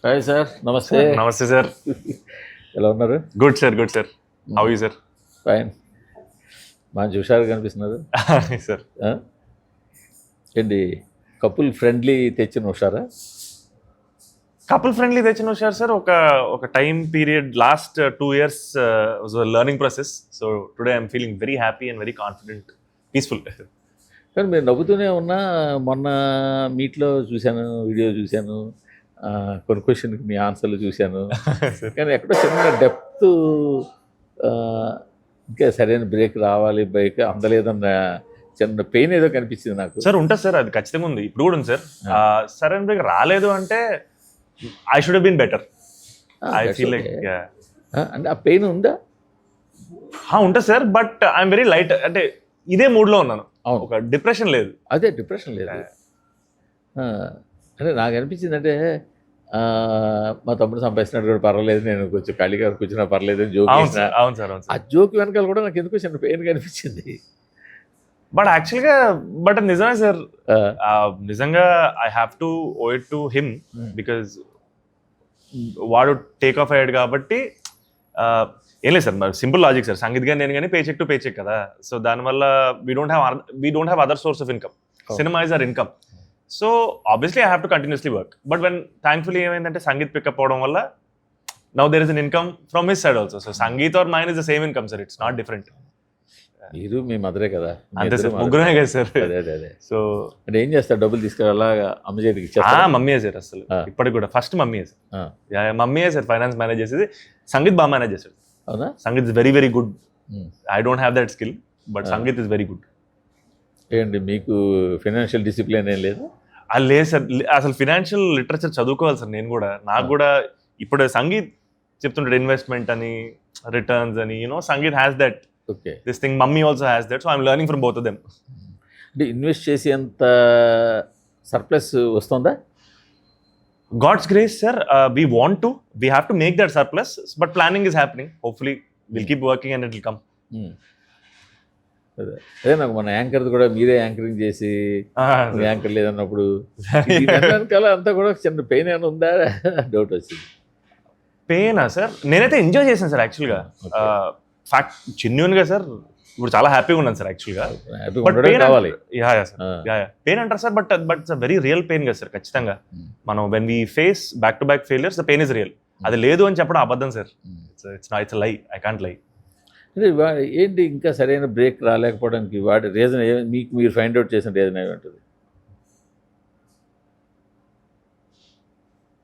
Hi sir, నమస్తే. నమస్తే sir. ఎలా ఉన్నారు? Good sir, good sir. How you sir? Fine. మంచి హుషారుగా కనిపిస్తున్నారు. సార్ ఆ? ఏంటి కపుల్ ఫ్రెండ్లీ తెచ్చిన హుషారా? కపుల్ ఫ్రెండ్లీ తెచ్చిన హుషారు సార్. ఒక time period last 2 years was learning process. So today I'm feeling very happy and very confident, peaceful. కానీ మీరు నవ్వుతూనే ఉన్నా. మొన్న మీట్లో చూశాను, వీడియో చూశాను, కొన్ని క్వశ్చన్కి మీ ఆన్సర్లు చూశాను. కానీ ఎక్కడో చిన్న డెప్త్, ఇంకా సరైన బ్రేక్ రావాలి, బ్రేక్ అందలేదన్న చిన్న పెయిన్ ఏదో కనిపించింది నాకు. సార్ ఉంటుంది సార్, అది ఖచ్చితంగా ఉంది, ఇప్పుడు కూడా ఉంది సార్. సరైన బ్రేక్ రాలేదు అంటే I should have been better. I feel like అంటే ఆ పెయిన్ ఉందా? ఉంటుంది sir, but I'm very light. అంటే ఇదే మూడ్లో ఉన్నాను. అవును, ఒక డిప్రెషన్ లేదు. అదే డిప్రెషన్ లేదు. అంటే నాకు అనిపించింది అంటే మా తమ్ముడు సంపాదిస్తున్నాడు కూడా పర్వాలేదు, నేను కొంచెం ఖాళీగా కూర్చున్నా పర్లేదు అని జోక్ అవును చేసిన. సార్, అవును సార్, అవును ఆ సార్. జోక్ వెనకాల కూడా నాకు ఎందుకో చిన్న పెయిన్ కనిపించింది. బట్ యాక్చువల్గా అది నిజమే సార్. నిజంగా I have to owe it to him, because వాడు టేక్ ఆఫ్ అయ్యాడు కాబట్టి. ఏం లేదు సార్, మరి సింపుల్ లాజిక్ సార్. సంగీత్ గారు నేను కానీ paycheck to paycheck కదా. సో దానివల్ల we don't have other source of income. Cinema is our income. So obviously I have to continuously work. But when thankfully ఏమైందంటే Sangeeth pick up అవడం వల్ల now there is an income from his side also. So Sangeeth or mine is the same income sir, it's not different. మీరు మీ మదరే కదా. అంతే sir, ముగ్గురే కదా sir. అదే అదే అదే. సో అంటే ఏం చేస్తారు? డబ్బులు తీసుకురాలా అమ్మ చేతికి ఇచ్చేస్తారా? మమ్మీయే సార్, అసలు ఇప్పటికి కూడా ఫస్ట్ మమ్మీయే సార్. మమ్మీయే సార్ ఫైనాన్స్ మేనేజ్ చేసేది. సంగీత్ బాగా మేనేజ్ చేస్తాడు. అవునా? Sangeet is very very good. I don't have that skill, but Sangeet is very good. ఏంటి మీకు ఫైనాన్షియల్ డిసిప్లిన్ ఏం లేదు? లేదు సార్, అసలు ఫినాన్షియల్ లిటరేచర్ చదువుకోవాలి సార్. నేను కూడా, నాకు కూడా ఇప్పుడు సంగీత్ చెప్తుంటాడు ఇన్వెస్ట్మెంట్ అని, రిటర్న్స్ అని, sangeet has that. Okay. This thing mummy also has that. So I'm learning from both of them. అంటే ఇన్వెస్ట్ చేసేంత సర్ప్లస్ వస్తుందా? God's grace, sir. We want to. We have to make that surplus, but planning is happening. Hopefully, we'll keep working and it will come. అదే నాకు మన యాంకర్ది కూడా మీరే anchoring చేసి anchor లేదన్నప్పుడు వెనకాల అంతా కూడా చిన్న పెయిన్ ఏమైనా ఉందా డౌట్ వచ్చింది. పెయినా సార్? నేనైతే ఎంజాయ్ చేశాను సార్ యాక్చువల్గా. ఫ్యాక్ట్ జెన్యూన్గా సార్, ఇప్పుడు చాలా హ్యాపీగా ఉన్నాను సార్ యాక్చువల్గా. బట్ పెయిన్ కావాలి. పెయిన్ అంటారు sir, but it's very real pain కదా సార్. ఖచ్చితంగా మనం when we face back to back failures, the pain is real. అది లేదు అని చెప్పడం అబద్ధం సార్. ఇట్స్ లై. ఐ కాంట్ లై. అంటే ఏంటి ఇంకా సరైన బ్రేక్ రాలేకపోవడానికి వాటి రీజన్ మీకు మీరు ఫైండ్ అవుట్ చేసిన రీజన్ ఏమంటుంది?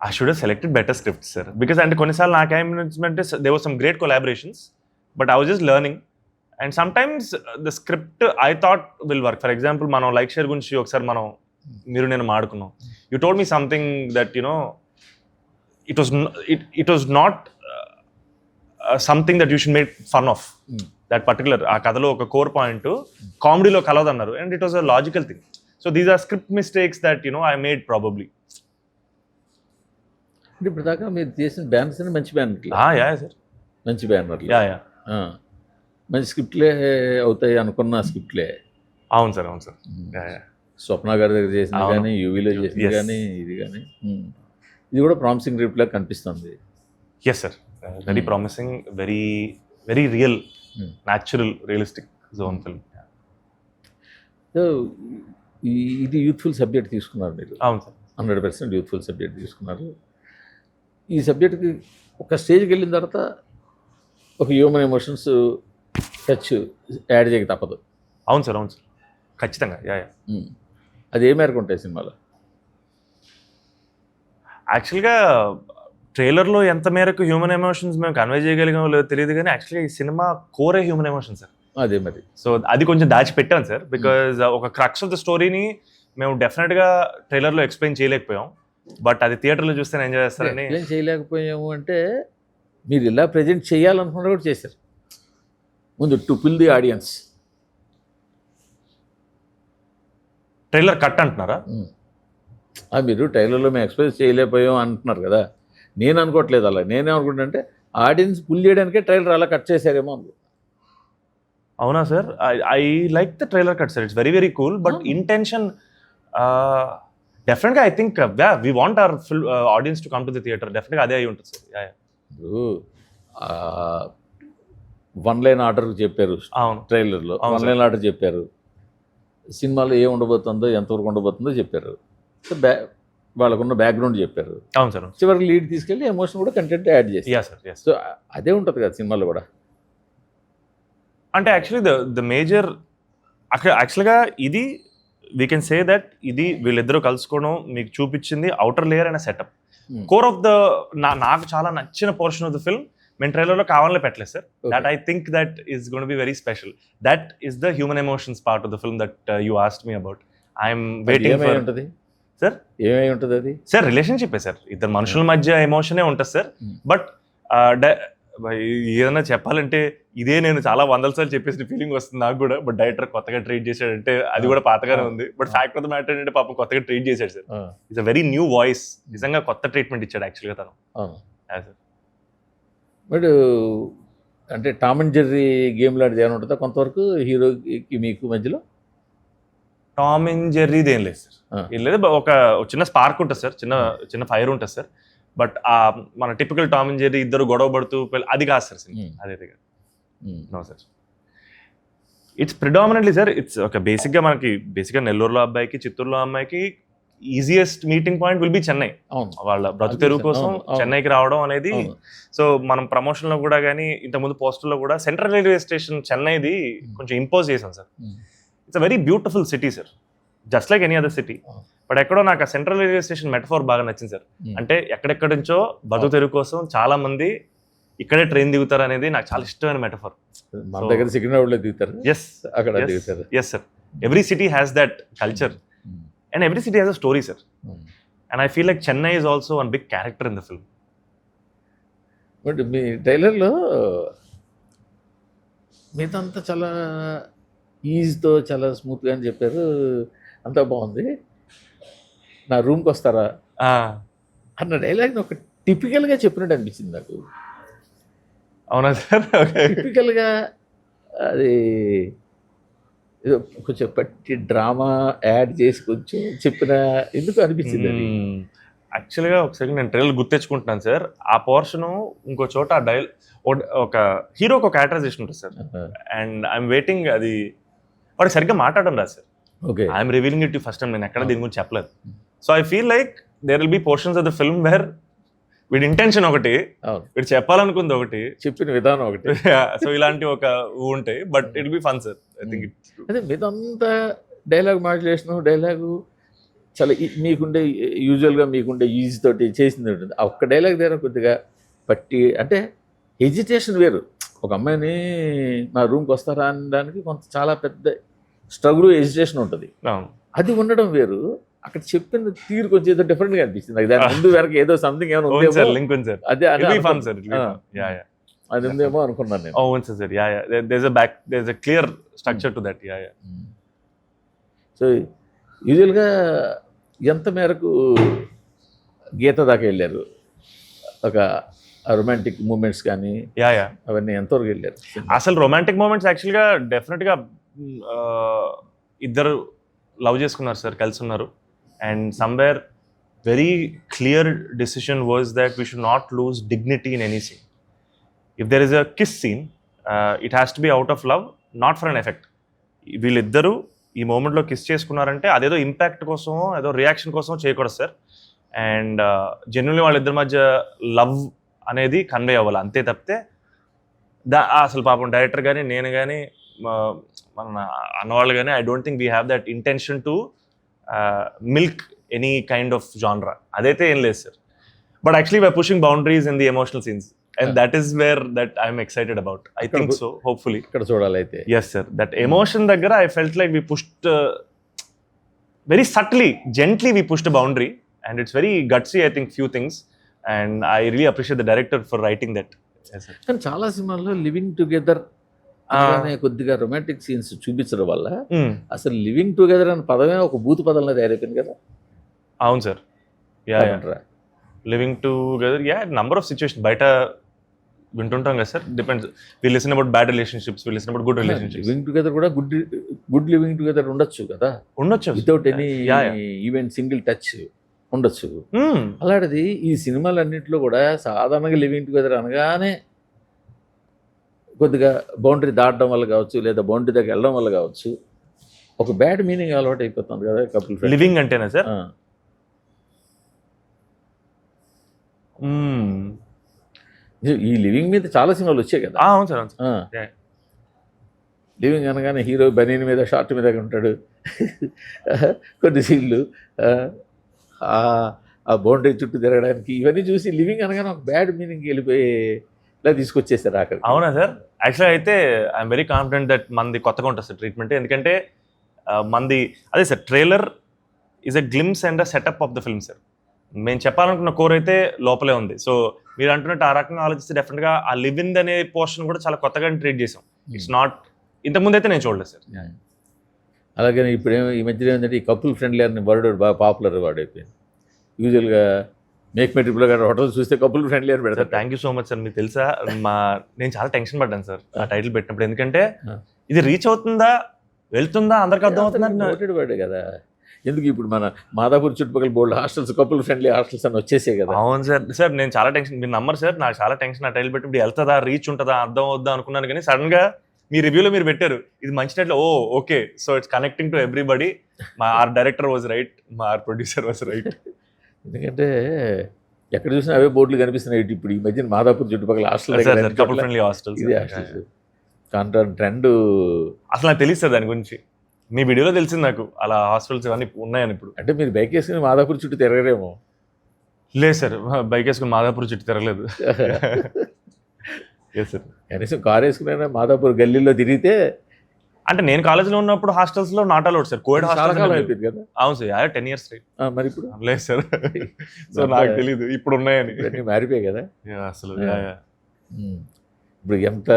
I should have selected better scripts, sir. Because అంటే కొన్నిసార్లు నాకేమంటే there were some great collaborations, but I was just learning. And sometimes the script I thought will work. For example, మనం like share గురించి ఒకసారి మీరు నేను మాడుకున్నాం. You told me something that it was not something that you should make fun of. That particular ఆ కథలో ఒక core point కామెడీలో కలవదన్నారు. And it was a logical thing. So these are script mistakes that I made probably. అంటే ఇప్పుడు దాకా మీరు చేసిన బ్యానర్స్ అని మంచి బ్యానర్లు. యా సార్, మంచి బ్యానర్లు. యా మంచి స్క్రిప్ట్లే అవుతాయి అనుకున్న స్క్రిప్ట్లే. అవును సార్, అవును సార్. స్వప్న గారి దగ్గర చేసిన కానీ, యూవీలో చేసింది కానీ, ఇది కానీ, ఇది కూడా ప్రామిసింగ్ స్క్రిప్ట్ లాగా కనిపిస్తుంది. Yes sir, very promising, very very real, natural, realistic zone film. ఇది యూత్ఫుల్ సబ్జెక్ట్ తీసుకున్నారు మీరు. అవును సార్, 100% యూత్ఫుల్ సబ్జెక్ట్ తీసుకున్నారు. ఈ సబ్జెక్ట్కి ఒక స్టేజ్కి వెళ్ళిన తర్వాత ఒక హ్యూమన్ ఎమోషన్స్ టచ్ యాడ్ చేయక తప్పదు. అవును సార్, అవును సార్, ఖచ్చితంగా. యా అది ఏ మేరకు ఉంటాయి సినిమాలో? యాక్చువల్గా ట్రైలర్లో ఎంత మేరకు హ్యూమన్ ఎమోషన్స్ మేము కన్వే చేయగలిగామో లేదో తెలియదు, కానీ యాక్చువల్గా ఈ సినిమా కోరే హ్యూమన్ ఎమోషన్ సార్. అదే మరి. సో అది కొంచెం దాచిపెట్టాను సార్, బికాజ్ ఒక క్రక్స్ ఆఫ్ ద స్టోరీని మేము డెఫినెట్గా ట్రైలర్లో ఎక్స్ప్లెయిన్ చేయలేకపోయాం. బట్ అది థియేటర్లో చూస్తే ఎంజాయ్ చేస్తారని. ఎక్స్ప్లెయిన్ చేయలేకపోయాము అంటే మీరు ఇలా ప్రజెంట్ చేయాలనుకున్నా కూడా చేశారు ముందు టు పిల్ ది ఆడియన్స్. ట్రైలర్ కట్ అంటున్నారా? మీరు ట్రైలర్లో మేము ఎక్స్ప్రెస్ చేయలేకపోయాం అంటున్నారు కదా. నేను అనుకోవట్లేదు అలా. నేనేమనుకుంటున్నా అంటే ఆడియన్స్ పుల్ చేయడానికే ట్రైలర్ అలా కట్ చేశారేమో అనుకో. అవునా sir? I like the trailer cut sir, it's very very cool. But intention డెఫినెట్గా I think we want our full audience to come to the theatre. డెఫినెట్గా అదే అయి ఉంటుంది సార్. ఇప్పుడు వన్ లైన్ ఆర్డర్ చెప్పారు అవును ట్రైలర్లో, అవును వన్ సార్. లైన్ ఆర్డర్ చెప్పారు, సినిమాలో ఏం ఉండబోతుందో ఎంతవరకు ఉండబోతుందో చెప్పారు, వాళ్ళకున్న బ్యాక్గ్రౌండ్ చెప్పారు, అవును సార్. చివరికి లీడ్ తీసుకెళ్ళి ఎమోషన్ కూడా కంటెంట్ యాడ్ చేసి, యా సార్. సో అదే ఉంటుంది కదా సినిమాలో కూడా. అంటే యాక్చువల్లీ ద మేజర్ అక్కడ యాక్చువల్గా ఇది వీ కెన్ సే దట్ ఇది వీళ్ళిద్దరూ కలుసుకోవడం మీకు చూపించింది outer layer and setup. Core of the నాకు చాలా నచ్చిన పోర్షన్ ఆఫ్ ద ఫిల్మ్ మేము ట్రైలర్లో కావాలని పెట్టలేదు sir. That I think that is gonna be very special. That is the human emotions part of the film that you asked me about. I'm waiting for ఉంటుంది sir. ఏమై ఉంటుంది అది sir relationship sir, ఇద్దరు మనుషుల మధ్య ఎమోషనే ఉంటుంది sir. But ఏదైనా చెప్పాలంటే ఇదే నేను చాలా వందల సార్లు చెప్పేసిన ఫీలింగ్ వస్తుంది నాకు కూడా. బట్ డైరెక్టర్ కొత్తగా ట్రీట్ చేశాడంటే అది కూడా పాతగానే ఉంది. But fact of the matter ఏంటంటే పాపం కొత్తగా ట్రీట్ చేశాడు sir. It's a very new voice. నిజంగా కొత్త ట్రీట్మెంట్ ఇచ్చాడు యాక్చువల్గా తను. సార్ బట్ అంటే టామ్ అండ్ జెర్రీ గేమ్ లాంటిది ఏమైనా ఉంటుందా కొంతవరకు హీరోకి మీకు మధ్యలో? టామ్ అండ్ జెర్రీది ఏం లేదు సార్. ఏం లేదు, ఒక చిన్న స్పార్క్ ఉంటుంది సార్, చిన్న ఫైర్ ఉంటుంది సార్. బట్ మన టిపికల్ టామ్ అండ్ జెర్రీ ఇద్దరు గొడవ పడుతూ అది కాదు సార్ సినిమా. అదైతే కాదు. No sir. It's predominantly sir, it's ఒక బేసిక్గా నెల్లూరులో అబ్బాయికి చిత్తూరులో అమ్మాయికి easiest meeting point will be Chennai. వాళ్ళ బ్రతుకు తెరువు కోసం చెన్నైకి రావడం అనేది. సో మనం ప్రమోషన్ లో కూడా కానీ ఇంతకుముందు పోస్టర్లో కూడా సెంట్రల్ రైల్వే స్టేషన్ చెన్నైది కొంచెం ఇంపోజ్ చేశాం sir. It's a very beautiful city sir, just like any other city. But ఎక్కడో నాకు ఆ సెంట్రల్ రైల్వే స్టేషన్ మెటఫోర్ బాగా నచ్చింది సార్. అంటే ఎక్కడెక్కడి నుంచో బతుకు తెరువు కోసం చాలా మంది ఇక్కడే ట్రైన్ దిగుతారు అనేది నాకు చాలా ఇష్టమైన మెటఫోర్. మన దగ్గర సికింద్రాబాద్లో దిగుతారు. Yes sir. Every city has that culture and every city has a story sir. And I feel like Chennai is also one big character in the film. But మీ ట్రైలర్లో మీదంతా చాలా ఈజీతో చాలా స్మూత్గా అని చెప్పారు, అంతా బాగుంది. నా రూమ్కి వస్తారా అన్న డైలాగ్ని ఒక టిపికల్గా చెప్పినట్టు అనిపించింది నాకు. అవునా సార్? టిపికల్గా అది ఏదో కొంచెం పట్టి డ్రామా యాడ్ చేసి కొంచెం చెప్పిన ఎందుకు అనిపించింది అది. యాక్చువల్గా ఒకసారి నేను ట్రైలర్ గుర్తెచ్చుకుంటున్నాను సార్. ఆ పోర్షన్ ఇంకో చోట ఒక హీరోకి ఒక క్యారెక్టరైజేషన్ ఉంటుంది సార్. అండ్ ఐఎమ్ వెయిటింగ్, అది వాడు సరిగ్గా మాట్లాడడం రాదు sir. Okay, I'm revealing it first time, నేను ఎక్కడ దీని గురించి చెప్పలేదు. So I feel like there will be portions of the film where వీడి ఇంటెన్షన్ ఒకటి, వీడు చెప్పాలనుకుంది ఒకటి, చెప్పిన విధానం ఒకటి. సో ఇలాంటి ఒక ఉంటాయి. But it be fun sir. I think అదే మీదంతా డైలాగ్ మాడ్యులేషన్, డైలాగు చాలా మీకుండే యూజువల్గా మీకుండే ఈజీ తోటి చేసింది ఉంటుంది. ఆ ఒక్క డైలాగ్ దగ్గర కొద్దిగా పట్టి, అంటే హెజిటేషన్ వేరు. ఒక అమ్మాయిని నా రూమ్కి వస్తారా అనడానికి కొంత చాలా పెద్ద స్ట్రగుల్, హెజిటేషన్ ఉంటుంది. అది ఉండడం వేరు. అక్కడ చెప్పిన తీరు కొంచెం ఏదో డిఫరెంట్గా అనిపిస్తుంది నాకు. దాని ముందు వరకు ఏదో సంథింగ్ ఏమైనా ఉంది, అదే అది ఉందేమో అనుకున్నాను నేను. అవును sir. there's a clear structure to that. So యూజువల్గా ఎంత మేరకు గీత దాకా వెళ్ళారు? ఒక రొమాంటిక్ మూమెంట్స్ కానీ అవన్నీ ఎంతవరకు వెళ్ళారు? అసలు రొమాంటిక్ మూమెంట్స్ యాక్చువల్గా డెఫినెట్గా ఇద్దరు లవ్ చేసుకున్నారు సార్, కలిసి ఉన్నారు. And somewhere very clear decision was that we should not lose dignity in any scene. If there is a kiss scene, it has to be out of love, not for an effect. వీళ్ళిద్దరూ ఈ మూమెంట్లో kiss చేసుకున్నారంటే అదేదో impact కోసమో ఏదో reaction కోసమో చేయకూడదు sir. And genuinely వాళ్ళిద్దరి మధ్య లవ్ అనేది కన్వే అవ్వాలి, అంతే తప్పితే అసలు పాపం డైరెక్టర్ కానీ నేను కానీ మన అన్నవాళ్ళు కానీ I don't think we have that intention to milk any kind of జానరా. అదైతే ఏం లేదు sir. But actually why pushing boundaries in the emotional scenes. And that is where that I'm excited about. I think so, hopefully. Ikkada chodali aithe. Yes sir. That emotion daggara I felt like we pushed very subtly, gently we pushed a boundary, and it's very gutsy, I think, few things, and I really appreciate the director for writing that. Yes sir. Kan chaala సినిమాల్లో living together అనే కొద్దిగా romantic scenes చూపించడం వల్ల అసలు living together అనే పదమే ఒక బూతు పదంలో తయారైపోయింది కదా. అవును sir. Living together, number of situation బయట వింటుంటాం కదా sir, depends. We listen about bad relationships, we listen about good relationships. Living together కూడా గుడ్ లివింగ్ టుగెదర్ ఉండొచ్చు కదా, ఉండొచ్చు without any even single touch ఉండొచ్చు. అలాంటిది ఈ సినిమాలన్నింటిలో కూడా సాధారణంగా లివింగ్ టుగెదర్ అనగానే కొద్దిగా బౌండరీ దాటడం వల్ల కావచ్చు, లేదా బౌండరీ దగ్గర వెళ్ళడం వల్ల కావచ్చు, ఒక బ్యాడ్ మీనింగ్ అలవాటు అయిపోతుంది కదా కపుల్ ఫ్రెండ్. లివింగ్ అంటేనా సార్? ఈ లివింగ్ మీద చాలా సినిమాలు వచ్చాయి కదా. అవును సార్, అవును సార్. లివింగ్ అనగానే హీరో బనీన్ మీద షార్ట్ మీద ఉంటాడు కొన్ని సీన్లు, ఆ బౌండరీ చుట్టూ తిరగడానికి, ఇవన్నీ చూసి లివింగ్ అనగానే ఒక బ్యాడ్ మీనింగ్ వెళ్ళిపోయి ఇలా తీసుకొచ్చేసారు అక్కడ. అవునా సార్? యాక్చువల్గా అయితే ఐఎమ్ వెరీ కాన్ఫిడెంట్ దట్ మనది కొత్తగా ఉంటుంది సార్ ట్రీట్మెంట్. ఎందుకంటే మనది అదే sir, trailer is a glimpse and a setup of the film sir. మేము చెప్పాలనుకున్న కోర్ అయితే లోపలే ఉంది. సో మీరు అంటున్నట్టు ఆ రకంగా ఆలోచిస్తే డెఫినెట్గా ఆ లివ్ ఇన్ అనే పోర్షన్ కూడా చాలా కొత్తగా ట్రీట్ చేసాం. ఇట్స్ నాట్, ఇంతకుముందు అయితే నేను చూడలేదు సార్. అలాగే ఇప్పుడు ఈ మధ్యలో ఏంటంటే ఈ కపుల్ ఫ్రెండ్లీ అని వర్డ్ బాగా పాపులర్ వర్డ్ అయిపోయింది. యూజువల్గా మేక్ మై ట్రిప్లో కానీ హోటల్ చూస్తే కపుల్ ఫ్రెండ్లీ అని పెడతారు. Thank you so much sir. మీకు తెలుసా, నేను చాలా టెన్షన్ పడ్డాను సార్ ఆ టైటిల్ పెట్టినప్పుడు. ఎందుకంటే ఇది రీచ్ అవుతుందా, వెళ్తుందా, అందరికి అర్థం అవుతుందా నోటెడ్ వర్డే కదా. ఎందుకు ఇప్పుడు మన మాదాపూర్ చుట్టుపక్కల బోల్డ్ హాస్టల్స్ కపుల్ ఫ్రెండ్లీ హాస్టల్స్ అని వచ్చేసాయి కదా. అవును సార్. సార్ నేను చాలా టెన్షన్, మీరు నమ్మరు సార్, నాకు చాలా టెన్షన్ ఆ టైటిల్ పెట్టినప్పుడు. వెళ్తుందా, రీచ్ ఉంటుందా, అర్థం అవుద్దా అనుకున్నాను. కానీ సడన్గా మీ రివ్యూలో మీరు పెట్టారు ఇది మంచి title. Oh okay, so it's connecting to everybody. Our director was right, our producer was right. ఎందుకంటే ఎక్కడ చూసినా అవే బోర్డులు కనిపిస్తున్నాయి ఇప్పుడు ఈ మధ్యన మాదాపూర్ చుట్టుపక్కల హాస్టల్ కపుల్ ఫ్రెండ్లీ హాస్టల్స్. ఇది హాస్టల్స్ కాంట్రాక్ట్ ట్రెండ్ అసలు నాకు తెలియదు సార్ దాని గురించి. మీ వీడియోలో తెలిసింది నాకు అలా హాస్టల్స్ ఇవన్నీ ఉన్నాయని. ఇప్పుడు అంటే మీరు బైక్ వేసుకుని మాదాపూర్ చుట్టూ తిరగరేమో. లేదు సార్, బైక్ వేసుకుని మాదాపూర్ చుట్టూ తిరగలేదు. సార్ కనీసం కార్ వేసుకున్నా మాదాపూర్ గల్లీలో తిరిగితే. అంటే నేను కాలేజ్లో ఉన్నప్పుడు హాస్టల్స్లో not allowed sir, Covid hostel అయిపోయింది కదా. అవును సార్, 10 years రైట్. మరి ఇప్పుడు లేదు సార్, సో నాకు తెలియదు ఇప్పుడు ఉన్నాయని. ఇవన్నీ మారిపోయాయి కదా అసలు. ఇప్పుడు ఎంత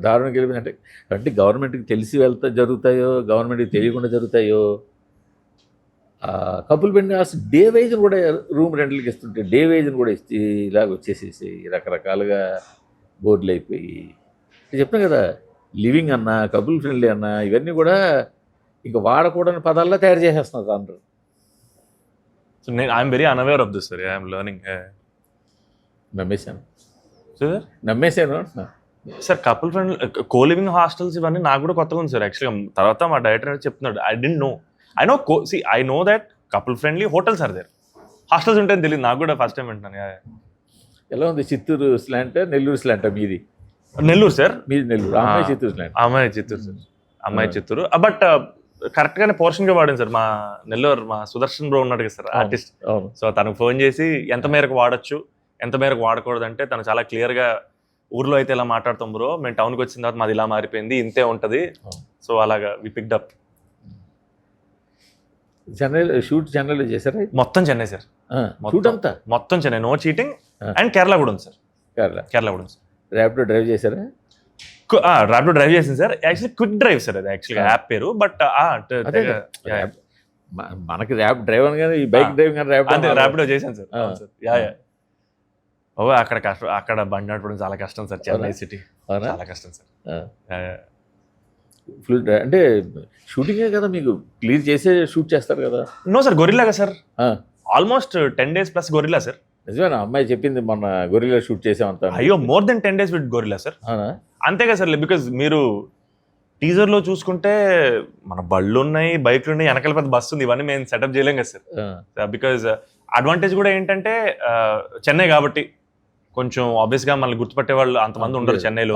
దారుణంగా వెళ్ళిపోయిందంటే, అంటే గవర్నమెంట్కి తెలిసి వెళ్తా జరుగుతాయో, గవర్నమెంట్కి తెలియకుండా జరుగుతాయో. కపుల్ పెండి అసలు డే వైజ్ని కూడా రూమ్ రెంట్లకి ఇస్తుంటే డే వైజ్ని కూడా ఇచ్చి ఇలాగ వచ్చేసేసి రకరకాలుగా బోర్డులు అయిపోయి. చెప్తాను కదా, లివింగ్ అన్నా కపుల్ ఫ్రెండ్లీ అన్నా ఇవన్నీ కూడా ఇంకా వాడకూడని పదాల్లో తయారు చేసేస్తున్నారు అందరూ. సో నేను I'm very unaware of this sir, I'm learning. నమ్మేశాను sir. Couple friend co living hostels ఇవన్నీ నాకు కూడా కొత్తగా ఉంది సార్. యాక్చువల్గా తర్వాత మా డైరెక్టర్ చెప్తున్నాడు, I don't know. I know that couple friendly hotels are there, hostels ఉంటాయని తెలియదు నాకు కూడా. ఫస్ట్ టైం వింటున్నాను. ఎలా ఉంది చిత్తూరు స్లాంట్, నెల్లూరు స్లాంట్? మీది నెల్లూరు సార్. మీది నెల్లూరు, అమ్మాయి చిత్తూరు స్లాంట్. అమ్మాయి చిత్తూరు సార్, అమ్మాయి చిత్తూరు. బట్ కరెక్ట్గానే పోర్షన్గా వాడాను సార్. మా నెల్లూరు మా సుదర్శన్ బ్రో ఉన్నాడు కదా సార్, ఆర్టిస్ట్. సో తనకు ఫోన్ చేసి ఎంత మేరకు వాడచ్చు, ఎంత మేరకు వాడకూడదు అంటే తను చాలా క్లియర్గా, ఊర్లో అయితే ఇలా మాట్లాడతాం బ్రో, మేము టౌన్కి వచ్చిన తర్వాత మాది ఇలా మారిపోయింది, ఇంతే ఉంటుంది. సో అలాగా we picked up. Chennai shoot చెన్నైలో చేశారా? మొత్తం చెన్నై సార్, షూట్ అంతా మొత్తం Chennai, no cheating. And Kerala కూడా ఉంది సార్. కేరళ కూడా ఉంది సార్. ర్యాపిడో డ్రైవ్ చేశారా? ర్యాపిడో డ్రైవ్ చేసింది sir. Actually quick drive sir, అది యాక్చువల్గా యాప్ పేరు. బట్ మనకి ర్యాప్ డ్రైవ్ అనగానే ఈ బైక్ డ్రైవింగ్ అని ర్యాపిడో చేశాను సార్. ఓ అక్కడ కష్టం, అక్కడ బండి నడపడం చాలా కష్టం సార్. చెన్నై సిటీ చాలా కష్టం సార్. ఫుల్ అంటే షూటింగే కదా, మీకు క్లియర్ చేసే షూట్ చేస్తారు కదా? నో సార్, గొరిల్లాగా sir. Almost 10 days plus gorilla sir. నిజమేనా? అమ్మాయి చెప్పింది మొన్న గొరిల్లా షూట్ చేసామంతా. అయ్యో, more than 10 days with gorilla sir. అంతేగా సార్, బికాజ్ మీరు టీజర్లో చూసుకుంటే మన బళ్ళు ఉన్నాయి, బైక్లు ఉన్నాయి, వెనకాల పెద్ద బస్సు ఉంది, ఇవన్నీ మేము సెటప్ చేయలేం కదా సార్. బికాజ్ అడ్వాంటేజ్ కూడా ఏంటంటే చెన్నై కాబట్టి కొంచెం ఆబ్వియస్గా మనల్ని గుర్తుపట్టే వాళ్ళు అంతమంది ఉండరు చెన్నైలో.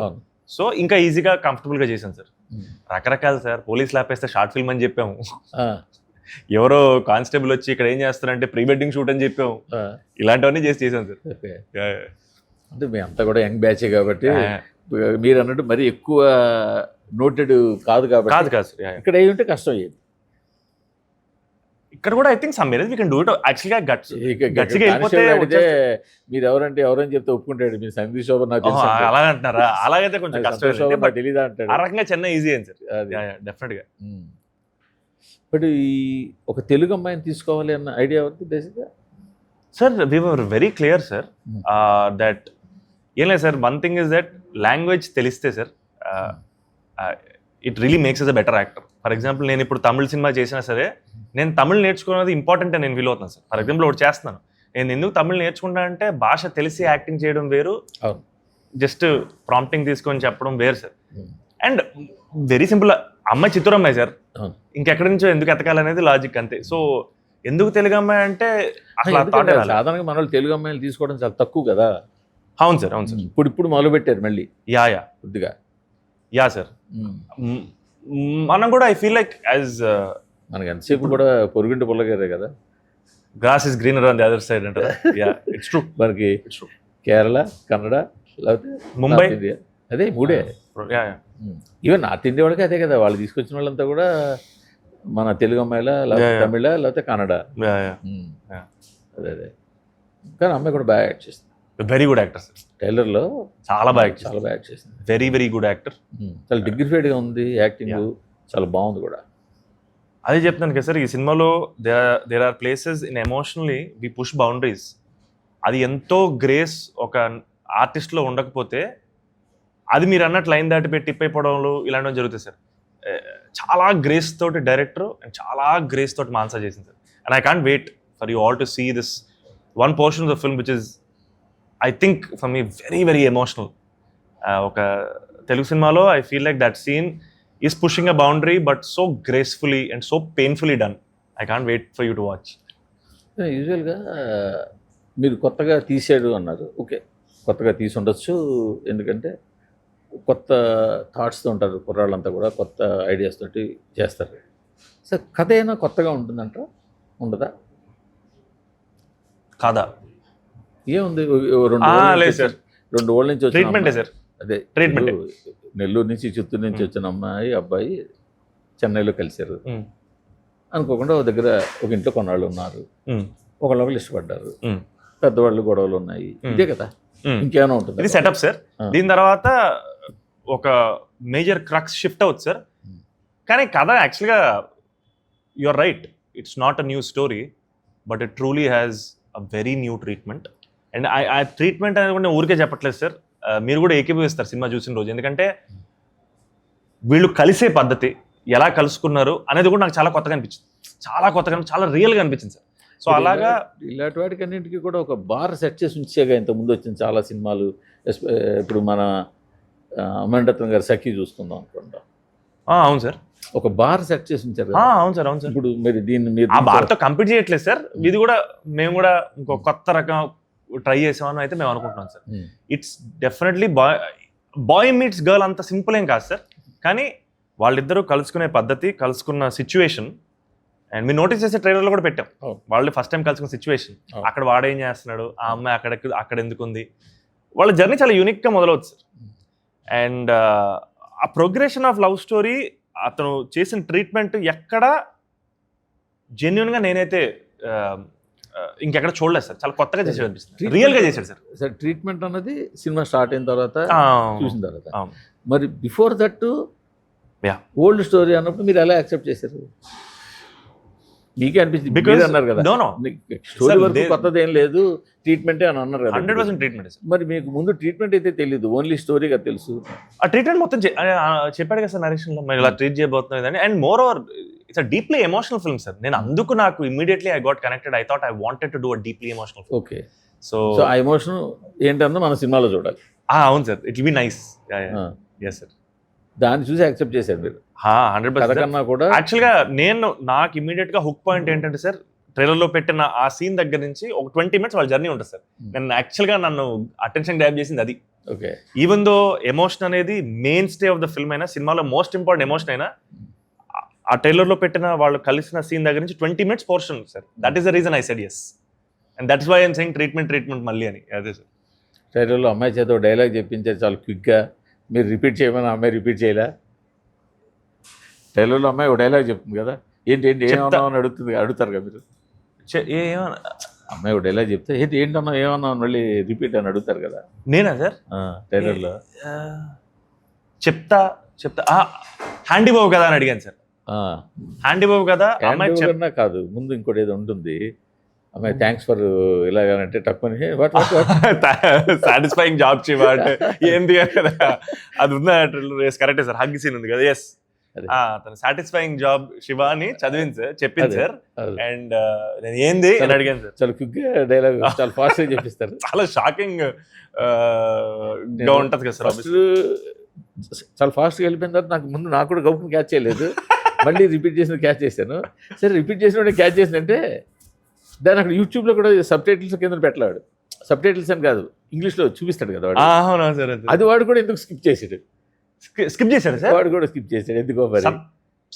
సో ఇంకా ఈజీగా కంఫర్టబుల్గా చేశాను సార్. రకరకాలు సార్, పోలీసులు ఆపేస్తే షార్ట్ ఫిల్మ్ అని చెప్పాము, ఎవరో కానిస్టేబుల్ వచ్చి ఇక్కడ ఏం చేస్తారంటే ప్రీ వెడ్డింగ్ షూట్ అని చెప్పాము, ఇలాంటివన్నీ చేశాను సార్. అంటే మీ అంతా కూడా యంగ్ బ్యాచే కాబట్టి మీరు అన్నట్టు మరి ఎక్కువ నోటెడ్ కాదు కాబట్టి. కాదు సార్, ఇక్కడ అయ్యి ఉంటే కష్టం అయ్యేది. ఇక్కడ కూడా I think some areas we can do it. యాక్చువల్గా అడిగితే మీరు ఎవరంటే ఎవరని చెప్తే ఒప్పుకుంటాడు. మీరు సందీప్ శోభన్ నాకు తెలుసు అలా అంటున్నారా? అలాగైతే కొంచెం కష్టం, తెలీదా అంటాడు. ఆ రకంగా చెన్నై ఈజీ అని సార్, డెఫినెట్గా. బట్ ఈ ఒక తెలుగు అమ్మాయిని తీసుకోవాలి అన్న ఐడియా అవుతుంది బేసిక్గా sir. We were very clear sir that ఏం లేదు sir, one thing is that language తెలిస్తే sir it really makes us a better actor. For example నేను ఇప్పుడు తమిళ సినిమా చేసినా సరే నేను తమిళ్ నేర్చుకున్నది ఇంపార్టెంట్ అని నేను ఫీల్ అవుతున్నాను సార్. ఫర్ ఎగ్జాంపుల్ ఒకటి చేస్తున్నాను, నేను ఎందుకు తమిళ్ నేర్చుకుంటా అంటే భాష తెలిసి యాక్టింగ్ చేయడం వేరు, జస్ట్ ప్రాంప్టింగ్ తీసుకొని చెప్పడం వేరు సార్. అండ్ వెరీ సింపుల్, అమ్మాయి చిత్తూరు అమ్మాయి సార్, ఇంకెక్కడి నుంచో ఎందుకు ఎతకాలనేది లాజిక్ అంతే. సో ఎందుకు తెలుగు అమ్మాయి అంటే అసలు సాధారణంగా మన వాళ్ళు తెలుగు అమ్మాయిలు తీసుకోవడం చాలా తక్కువ కదా. అవును సార్, అవును సార్. ఇప్పుడు మొదలు పెట్టారు మళ్ళీ యా కొద్దిగా. యా సార్, మనం కూడా ఐ ఫీల్ లైక్ యాజ్ మనకి ఎంతసేపు కూడా పొరుగుంటి పుల్లగారే కదా, grass is greener on the other side అంటారా. Yeah, it's true. మనకి ఇట్స్ ట్రూ. కేరళ, కన్నడ, లేకపోతే ముంబై, ఇండియా, అదే మూడే. ఈవెన్ నార్త్ ఇండియా వాళ్ళకి అదే కదా, వాళ్ళు తీసుకొచ్చిన వాళ్ళంతా కూడా మన తెలుగు అమ్మాయిల, లేకపోతే తమిళ, లేకపోతే కన్నడ. అదే కానీ అమ్మాయి కూడా బాగా యాక్ట్ చేస్తుంది, వెరీ గుడ్ యాక్టర్ సార్. టైలర్లో చాలా బాగా యాక్ట్ చేసింది, వెరీ వెరీ గుడ్ యాక్టర్. చాలా డిగ్నిఫైడ్గా ఉంది యాక్టింగ్, చాలా బాగుంది కూడా. అదే చెప్తాను కదా సార్, ఈ సినిమాలో there are places in emotionally we push boundaries. అది ఎంతో గ్రేస్ ఒక ఆర్టిస్ట్లో ఉండకపోతే అది మీరు అన్నట్టు లైన్ దాటి పెట్టి టిప్ అయిపోవడంలో ఇలాంటివి జరుగుతాయి సార్. చాలా గ్రేస్ తోటి డైరెక్టర్ అండ్ చాలా గ్రేస్ తోటి మాన్సా చేసింది sir. And I can't wait for you all to see this one portion of the film which is I think for me very very emotional. ఒక తెలుగు సినిమాలో I feel like that scene is pushing a boundary but so gracefully and so painfully done. I can't wait for you to watch. యూజువల్గా మీరు కొత్తగా తీసాడు అన్నారు, okay కొత్తగా తీసి ఉండొచ్చు, ఎందుకంటే కొత్త థాట్స్తో ఉంటారు కుర్రాళ్ళంతా కూడా, కొత్త ఐడియాస్ తోటి చేస్తారు. సార్ కథ అయినా కొత్తగా ఉంటుందంట, ఉండదా? కాదా? ఏముంది, రెండు ఓళ్ళ నుంచి ట్రీట్మెంటే సార్. అదే ట్రీట్మెంట్. నెల్లూరు నుంచి, చిత్తూరు నుంచి వచ్చిన అమ్మాయి అబ్బాయి చెన్నైలో కలిశారు, అనుకోకుండా ఒక దగ్గర ఒక ఇంట్లో కొన్నాళ్ళు ఉన్నారు, ఒకళ్ళు ఇష్టపడ్డారు, పెద్దవాళ్ళు గొడవలు ఉన్నాయి, ఇదే కదా, ఇంకేమైనా ఉంటుంది? ఇది సెటప్ సార్. దీని తర్వాత ఒక మేజర్ క్రక్స్ షిఫ్ట్ అవుతుంది సార్. కానీ కథ యాక్చువల్గా your right, it's not a new story but it truly has a very new treatment. And ఆ ట్రీట్మెంట్ అనేది కూడా ఊరికే చెప్పట్లేదు సార్, మీరు కూడా ఏకీభవిస్తారు సినిమా చూసిన రోజు. ఎందుకంటే వీళ్ళు కలిసే పద్ధతి, ఎలా కలుసుకున్నారు అనేది కూడా నాకు చాలా కొత్తగా అనిపించింది, చాలా కొత్తగా, చాలా రియల్గా అనిపించింది సార్. సో అలాగా ఇలాంటి వాటికి అన్నింటికి కూడా ఒక బార్ సెట్ చేసి ఉంచేగా ఇంత ముందు వచ్చిన చాలా సినిమాలు. ఇప్పుడు మన అమరరత్నం గారి సఖీ చూసుకుందాం అనుకుంటాం. అవును సార్, ఒక బార్ సెట్ చేసి ఉంచారు. అవును సార్, అవును సార్. ఇప్పుడు మీరు దీన్ని ఆ బార్తో కంపీట్ చేయట్లేదు సార్, ఇది కూడా మేము కూడా ఇంకో కొత్త రకం ట్రై చేసామని అయితే మేము అనుకుంటున్నాం sir. It's definitely boy meets girl అంత సింపుల్ ఏం కాదు సార్, కానీ వాళ్ళిద్దరూ కలుసుకునే పద్ధతి, కలుసుకున్న సిచ్యువేషన్, అండ్ మీరు నోటీస్ చేసే ట్రైలర్లో కూడా పెట్టాం, వాళ్ళు ఫస్ట్ టైం కలుసుకున్న సిచ్యువేషన్, అక్కడ వాడేం చేస్తున్నాడు, ఆ అమ్మాయి అక్కడ ఎందుకు ఉంది, వాళ్ళ జర్నీ చాలా యూనిక్గా మొదలవుతుంది సార్. అండ్ ఆ ప్రోగ్రెషన్ ఆఫ్ లవ్ స్టోరీ, అతను చేసిన ట్రీట్మెంట్ ఎక్కడ జెన్యున్గా నేనైతే ఇంకెక్కడ చూడలేదు సార్, చాలా కొత్తగా చేసాడు అనిపిస్తుంది, రియల్గా చేశాడు సార్. సార్ ట్రీట్మెంట్ అన్నది సినిమా స్టార్ట్ అయిన తర్వాత చూసిన తర్వాత, మరి బిఫోర్ దట్ ఓల్డ్ స్టోరీ అన్నప్పుడు మీరు ఎలా యాక్సెప్ట్ చేశారు? మీకే అనిపించింది, బికాజ్ అన్నారు కదా స్టోరీ వరకు కొత్తది ఏం లేదు, ట్రీట్మెంటే అని అన్నారు కదా. 100% ట్రీట్మెంట్. మరి మీకు ముందు ట్రీట్మెంట్ అయితే తెలియదు, ఓన్లీ స్టోరీగా తెలుసు. ఆ ట్రీట్మెంట్ మొత్తం చెప్పాడు కదా సార్ నరేషన్లో, మరి ఇలా ట్రీట్ చేయబోతున్నది. And moreover it's a deeply emotional film sir. నేను అందుకు నాకు immediately I got connected, I thought I wanted to do a deeply emotional film. Okay, so ఆ ఎమోషన్ ఏంటన్నా మన సినిమాలో చూడాలి. అవును sir, it will be nice. Yes sir, దాన్ని చూసి యాక్సెప్ట్ చేశారు మీరు. 100% కన్నా కూడా యాక్చువల్గా నాకు ఇమీడియట్ గా హుక్ పాయింట్ ఏంటంటే సార్, ట్రైలర్లో పెట్టిన ఆ సీన్ దగ్గర నుంచి ఒక 20 minutes వాళ్ళ జర్నీ ఉంటుంది సార్. నేను యాక్చువల్గా నన్ను అటెన్షన్ గ్రాబ్ చేసింది అది. ఓకే, ఈవెన్ దో ఎమోషన్ అనేది main stay of the film అయినా, సినిమాలో మోస్ట్ ఇంపార్టెంట్ ఎమోషన్ అయినా, ఆ ట్రైలర్లో పెట్టిన వాళ్ళు కలిసిన సీన్ దగ్గర నుంచి 20 minutes portion sir. That is the reason I said yes, and that's why I'm saying treatment మళ్ళీ అని. అదే సార్, ట్రైలర్లో అమ్మాయి చేత డైలాగ్ చెప్పించారు చాలా క్విక్గా, మీరు రిపీట్ చేయమని అమ్మాయి రిపీట్ చేయలే. ట్రైలర్లో అమ్మాయి ఒక డైలాగ్ చెప్తుంది కదా, ఏంటి ఏమన్నా అని అడుగుతారు కదా మీరు. అమ్మాయి ఒక డైలాగ్ చెప్తే ఏంటన్నా ఏమన్నా మళ్ళీ రిపీట్ అని అడుగుతారు కదా. నేనా సార్? ట్రైలర్లో చెప్తా హ్యాండీ బాబు కదా అని అడిగాను సార్. హ్యాండీ బాబు కదా అమ్మాయి కాదు, ముందు ఇంకోటి ఏదో ఉంటుంది, అమ్మాయి థ్యాంక్స్ ఫర్ ఇలాగంటే తక్కువని వాట్ సాటిస్ఫైయింగ్ జాబ్ శివ అంటే ఏంది కదా అది ఉందా కరెక్టే సార్ హగ్ సీన్ ఉంది కదా ఎస్ అదే. తను సాటిస్ఫైయింగ్ జాబ్ శివ అని చదివింది సార్ చెప్పింది అదే. సార్ అదే. అండ్ నేను ఏంది అని అడిగాను సార్ చాలా క్విక్గా డైలాగ్ చాలా ఫాస్ట్గా చెప్పిస్తారు. చాలా షాకింగ్ గా ఉంటది కదా సార్ ఫస్ట్ చాలా ఫాస్ట్గా వెళ్ళిపోయిన తర్వాత నాకు కూడా గౌపుని క్యాచ్ చేయలేదు. మళ్ళీ రిపీట్ చేసిన క్యాచ్ చేశాను. సరే రిపీట్ చేసిన క్యాచ్ చేసినంటే దాన్ని అక్కడ యూట్యూబ్లో కూడా సబ్ టైటిల్స్ కింద పెట్టలేడు. సబ్ టైటిల్స్ అని కాదు, ఇంగ్లీష్లో చూపిస్తాడు కదా వాడు. అవునా సార్ అది వాడు కూడా ఎందుకు స్కిప్ చేసాడు. స్కిప్ చేశారు సార్ వాడు కూడా స్కిప్ చేసాడు ఎందుకో మరి.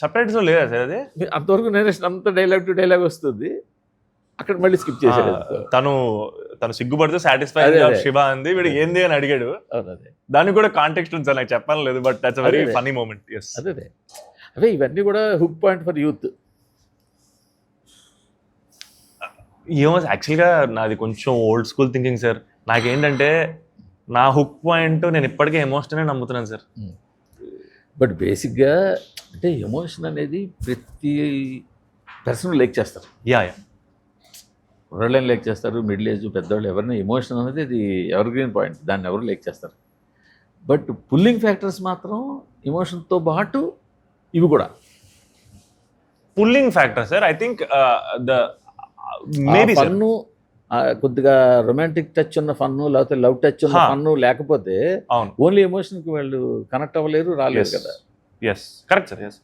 సబ్ టైటిల్స్ లేదా సార్ అది అంతవరకు నేరేషన్ అంత డైలాగ్ టు డైలాగ్ వస్తుంది, అక్కడ మళ్ళీ స్కిప్ చేశాడు. తను సిగ్గుపడుతూ సాటిస్ఫై శివ అంది వీడు ఏంది అని అడిగాడు. అవునదే దానికి కూడా కాంటెక్స్ట్ ఉంది సార్ నాకు చెప్పాలని లేదు but that's very funny moment. Yes అదే అవే ఇవన్నీ కూడా హుక్ పాయింట్ ఫర్ యూత్. ఏమో యాక్చువల్గా నాది కొంచెం ఓల్డ్ స్కూల్ థింకింగ్ సార్. నాకేంటంటే నా హుక్ పాయింట్ నేను ఇప్పటికే ఎమోషనే నమ్ముతున్నాను సార్. బట్ బేసిక్గా అంటే ఎమోషన్ అనేది ప్రతి పర్సన్ లైక్ చేస్తారు. యా ఎవరైనా లైక్ చేస్తారు, మిడిల్ ఏజ్ పెద్దవాళ్ళు ఎవరైనా ఎమోషన్ అనేది అది ఎవర్ గ్రీన్ పాయింట్, దాన్ని ఎవరు లైక్ చేస్తారు. బట్ పుల్లింగ్ ఫ్యాక్టర్స్ మాత్రం ఎమోషన్తో పాటు ఇవి కూడా pulling factor sir. I think the maybe fun కొద్దిగా రొమాంటిక్ టచ్ ఉన్న ఫన్ను లేకపోతే లవ్ టచ్ ఉన్న ఫన్ను లేకపోతే అవును ఓన్లీ ఎమోషన్కి వాళ్ళు కనెక్ట్ అవ్వలేరు, రాలేరు కదా. Yes correct sir. ఎస్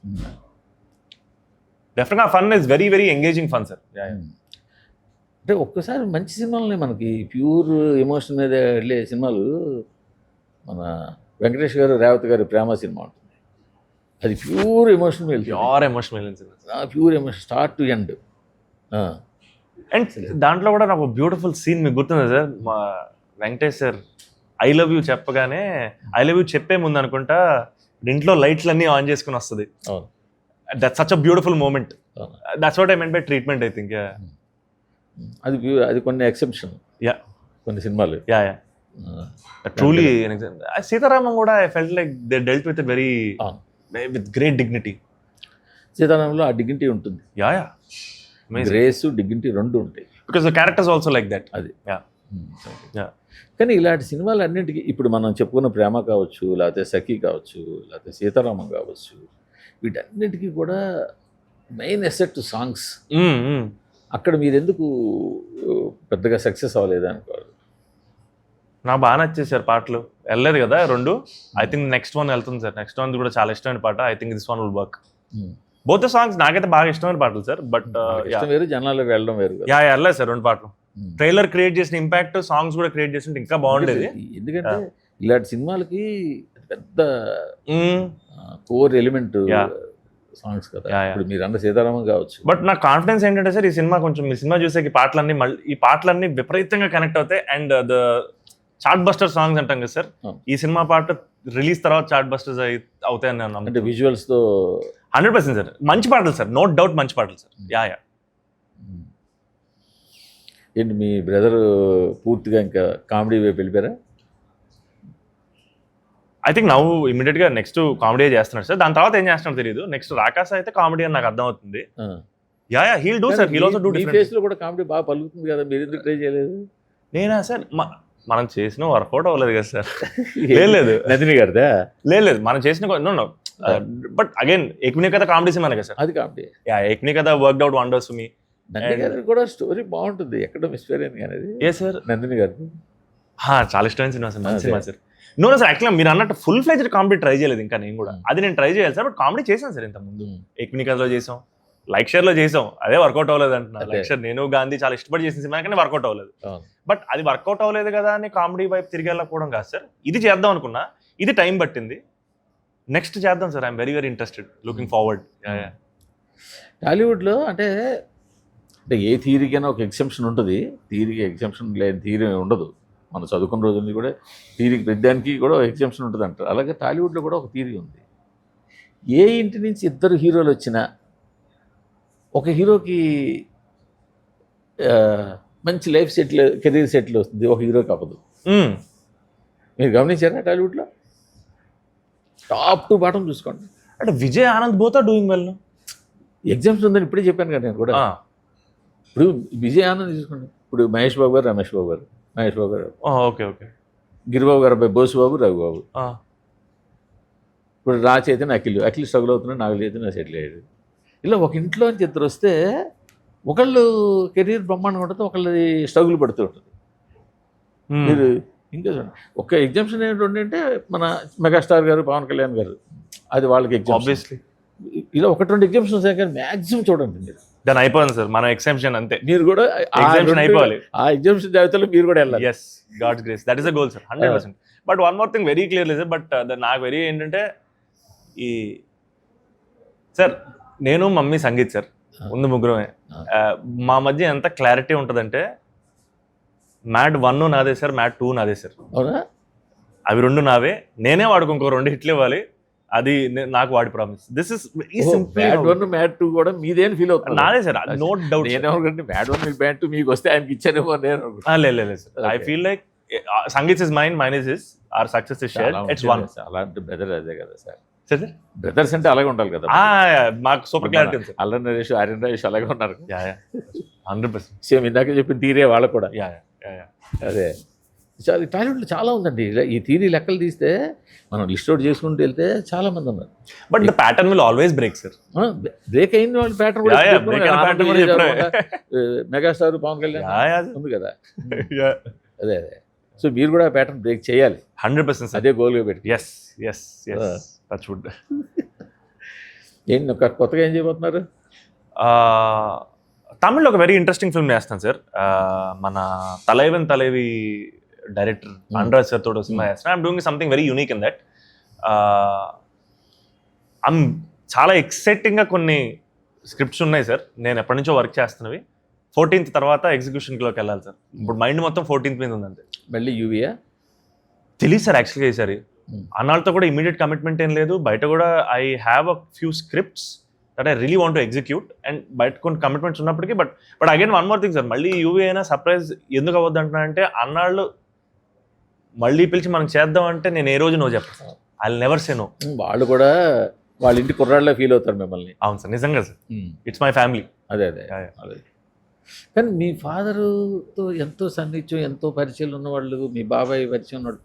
డెఫినెట్గా fun is very very engaging fun sir. అంటే ఒక్కసారి మంచి సినిమాలని మనకి ప్యూర్ ఎమోషన్ మీద వెళ్ళే సినిమాలు, మన వెంకటేష్ గారు రేవతి గారి ప్రేమ సినిమా ఉంటుంది. అది ప్యూర్ ఎమోషన్ మీద pure emotion pure emotion start to end. And దాంట్లో కూడా నాకు బ్యూటిఫుల్ సీన్ మీకు గుర్తుంది సార్. మా Venkatesh sir I love you చెప్పగానే ఐ లవ్ యూ చెప్పే ముందు అనుకుంటా ఇంట్లో లైట్లు అన్నీ ఆన్ చేసుకుని వస్తుంది. That's such a beautiful moment. That's what I meant by treatment I think. అది కొన్ని ఎక్సెప్షన్ కొన్ని సినిమాలు. ట్రూలీ సీతారామం కూడా I felt like they dealt with very with great dignity. సీతారామంలో ఆ డిగ్నిటీ ఉంటుంది. గ్రేస్ డిగ్నిటీ రెండు ఉంటాయి. Because the characters also like that. అది కానీ ఇలాంటి సినిమాలు అన్నింటికి ఇప్పుడు మనం చెప్పుకున్న ప్రేమ కావచ్చు, లేకపోతే సఖీ కావచ్చు, లేకపోతే సీతారామం కావచ్చు, వీటన్నిటికీ కూడా మెయిన్ ఎసెట్ సాంగ్స్. అక్కడ మీరు ఎందుకు పెద్దగా సక్సెస్ అవ్వలేదు అనుకోవాలి. నాకు బాగా నచ్చేది సార్ పాటలు. వెళ్ళలేదు కదా రెండు. ఐ థింక్ నెక్స్ట్ వన్ వెళ్తుంది సార్. నెక్స్ట్ వన్ కూడా చాలా ఇష్టమైన పాట. I think this one will work. Both the songs నాకైతే బాగా ఇష్టమైన పాటలు సార్. బట్ వేరు జనాల్లోకి వెళ్ళడం వేరు. వెళ్ళలేదు సార్ రెండు పాటలు. ట్రైలర్ క్రియేట్ చేసిన ఇంపాక్ట్ సాంగ్స్ కూడా క్రియేట్ చేస్తుంటే ఇంకా బాగుండేది. ఎందుకంటే ఇలాంటి సినిమాలకి పెద్ద కోర్ ఎలిమెంట్ సాంగ్స్ కదా. ఇప్పుడు మీరు అన్న సీతారామం కావచ్చు. బట్ నా కాన్ఫిడెన్స్ ఏంటంటే సార్ ఈ సినిమా కొంచెం ఈ సినిమా చూసే ఈ పాటలన్నీ విపరీతంగా కనెక్ట్ అవుతాయి. And the chart buster songs అంటాం కదా సార్, ఈ సినిమా పాట రిలీజ్ తర్వాత చార్ట్ బస్టర్స్ అవుతాయని నేను అంటే విజువల్స్ తో 100% సార్. మంచి పాటలు సార్, నో డౌట్ మంచి పాటలు సార్. ఏంటి మీ బ్రదర్ పూర్తిగా ఇంకా కామెడీ వైపు వెళ్ళిపోయారా? ఐ థింక్ నవ్వు ఇమీడియట్ గా నెక్స్ట్ కామెడీ చేస్తున్నాడు సార్. దాని తర్వాత ఏం చేస్తున్నాడు తెలియదు. నెక్స్ట్ రాకాస అయితే కామెడీ అని నాకు అర్థం అవుతుంది. He'll do sir, he'll also do different. Face లో కూడా కామెడీ బాగా పలుకుతుంది కదా, మీరు ఎందుకు ట్రై చేయలేదు? నేనా సార్, మనం చేసిన వర్కౌట్ అవ్వలేదు కదా సార్. లేదు నందిని గారిదా? లేదు మనం చేసిన నో బట్ అగైన్ ఏక్మినీ కథ కామెడీ సినిమా కదా సార్. అది కామెడీ. ఏక్మినీ కథ వర్క్డ్ అవుట్ వండర్స్ మీ. నందిని గారి కూడా స్టోరీ బాగుంటుంది, ఎక్కడో మిస్ఫేర్ అయింది కానీ అది. ఏ సార్ నందిని గారి చాలా ఇష్టమైన సినిమా సార్, మంచి సినిమా సార్. నో సార్ యాక్చువల్గా మీరు అన్నట్టు ఫుల్ ఫ్లెజ్డ్ కామెడీ ట్రై చేయలేదు ఇంకా నేను కూడా. అది నేను ట్రై చేయాలి సార్. బట్ కామెడీ చేశాను సార్ ఇంత ముందు. ఏక్మినీ కథలో చేసాం, లైక్ షేర్ లో చేసాం, అదే వర్కౌట్ అవ్వలేదు అంటున్నా. లైక్ షేర్ నేను గాంధీ చాలా ఇష్టపడి చేసిన సినిమా కానీ వర్కౌట్ అవ్వలేదు. బట్ అది వర్కౌట్ అవ్వలేదు కదా అని కామెడీ వైపు తిరిగి వెళ్ళకపోవడం కాదు సార్. ఇది చేద్దాం అనుకున్నా, ఇది టైం పట్టింది. నెక్స్ట్ చేద్దాం sir. I'm very very interested, looking forward. టాలీవుడ్లో అంటే ఏ థియరీకైనా ఒక ఎగ్జంప్షన్ ఉంటుంది. థియరీకి ఎగ్జంప్షన్ లేని థియరీ ఉండదు. మనం చదువుకున్న రోజు నుంచి కూడా థియరీకి ప్రతిదానికి కూడా ఎగ్జంప్షన్ ఉంటుంది అంటారు. అలాగే టాలీవుడ్లో కూడా ఒక థియరీ ఉంది. ఏ ఇంటి నుంచి ఇద్దరు హీరోలు వచ్చినా ఒక హీరోకి మంచి లైఫ్ సెటిల్, కెరీర్ సెటిల్ వస్తుంది, ఒక హీరోకి అవ్వదు. మీరు గమనించారా టాలీవుడ్లో? టాప్ టు బాటం చూసుకోండి. అంటే Vijay Anand both are doing well. Exams ఉందని ఇప్పుడే చెప్పాను కదా నేను కూడా. ఇప్పుడు విజయ్ ఆనంద్ తీసుకోండి, ఇప్పుడు మహేష్ బాబు గారు, రమేష్ బాబు గారు, మహేష్ బాబు గారు, ఓకే ఓకే. గిరిబాబు గారు అబ్బాయి బోసుబాబు, రఘుబాబు. ఇప్పుడు రా చైతన్య అఖిల్ స్ట్రగుల్ అవుతున్నాడు, నాగ చైతన్య సెటిల్ అయ్యాడు. ఇలా ఒక ఇంట్లోంచి ఇద్దరు వస్తే ఒకళ్ళు కెరీర్ బ్రహ్మాండంగా ఉంటుంది, ఒకళ్ళది స్ట్రగుల్ పడుతూ ఉంటుంది. మీరు ఇంకా చూడండి, ఒక ఎగ్జామ్షన్ ఏంటంటే మన మెగాస్టార్ గారు, పవన్ కళ్యాణ్ గారు, అది వాళ్ళకి ఎగ్జామ్. ఆబ్వియస్లీ ఇలా 1-2 ఎగ్జామ్షన్స్ కానీ మ్యాక్సిమం చూడండి మీరు. దాని అయిపోయింది సార్ మన ఎగ్జామ్షన్, అంతే. మీరు కూడా ఎగ్జామ్షన్ అయిపోవాలి, ఆ ఎగ్జామ్షన్ జాబితాలో మీరు కూడా వెళ్ళాలి. Yes, God's grace, that is the goal sir, 100%. But one more thing very clearly sir, but నాకు వెరీ ఏంటంటే ఈ సార్ నేను మమ్మీ సంగీత్ సార్ ముందు ముగ్గురమే. మా మధ్య ఎంత క్లారిటీ ఉంటుందంటే మ్యాట్ 1 నాదే సార్, మ్యాట్ 2 నాదే సార్. అవునా? అవి 2 నావే, నేనే వాడుకు ఇంకో 2 హిట్లు ఇవ్వాలి, అది నాకు వాడి promise. This is mat 1 mat 2 కూడా మీదేం ఫీల్ అవుతుంది? నాదే సార్, నో డౌట్. నేనేమనుకుంటే మ్యాట్ 1 మ్యాట్ 2 మీకు వస్తే ఆయనకి ఇచ్చానేమో నేను. లేదు sir, I feel like Sangeet is mine, mine is his, our success is shared, it's one. అలాంటి బ్రదర్ అదే కదా సార్. సార్ బ్రదర్స్ అంటే అలాగే ఉండాలి కదా. మాకు సూపర్ క్లారిటీ ఉంది సార్. అల్లరి నరేష్, ఆర్యన్ రాజేష్ అలాగే ఉన్నారు. 100%. సేమ్ ఇందాక చెప్పిన తీరే వాళ్ళకు కూడా. యా. అదే టాలీవుడ్లో చాలా ఉందండి. ఈ థీరీ లెక్కలు తీస్తే మనం లిస్ట్ అవుట్ చేసుకుంటూ వెళ్తే చాలా మంది ఉన్నారు. But the pattern will always break sir. Break అయిన వాళ్ళ ప్యాటర్న్ కూడా మెగాస్టార్ పవన్ కళ్యాణ్ ఉంది కదా. అదే సో మీరు కూడా ప్యాటర్న్ బ్రేక్ చేయాలి. 100% అదే గోల్గా పెట్టి. Yes touch wood. ఏంటి కొత్తగా ఏం చేయబోతున్నారు? తమిళ్లో ఒక వెరీ ఇంట్రెస్టింగ్ ఫిల్మ్ చేస్తాను సార్. మన తలైవన్ తలైవి డైరెక్టర్ అండ్రాజ్ సార్ తోటి సినిమా చేస్తాను. I'm doing something very unique in that. చాలా ఎక్సైటింగ్గా కొన్ని స్క్రిప్ట్స్ ఉన్నాయి సార్, నేను ఎప్పటి నుంచో వర్క్ చేస్తున్నవి. 14th తర్వాత ఎగ్జిక్యూషన్లోకి వెళ్ళాలి సార్. ఇప్పుడు మైండ్ మొత్తం 14th మీద ఉందంతే. మళ్ళీ యూవీయా తెలియదు సార్ యాక్చువల్గా ఈసారి. అన్నాళ్ళతో కూడా ఇమీడియట్ కమిట్మెంట్ ఏం లేదు. బయట కూడా I have a few scripts that I really want to execute, and బయట కొన్ని కమిట్మెంట్స్ ఉన్నప్పటికీ but again one more thing sir, మళ్ళీ యూవీ అయినా సర్ప్రైజ్ ఎందుకు అవ్వద్దు అంటున్నానంటే, అన్నాళ్ళు మళ్ళీ పిలిచి మనం చేద్దాం అంటే నేను ఏ రోజు నో చెప్పాను. I will never say no. వాళ్ళు కూడా వాళ్ళ ఇంటి కుర్రాళ్ళ ఫీల్ అవుతారు మిమ్మల్ని. అవును సార్, నిజంగా సార్, ఇట్స్ మై ఫ్యామిలీ. అదే కానీ మీ ఫాదరుతో ఎంతో సన్నిహిత్యం, ఎంతో పరిచయం ఉన్నవాళ్ళు, మీ బాబాయ్ పరిచయం ఉన్నవాళ్ళు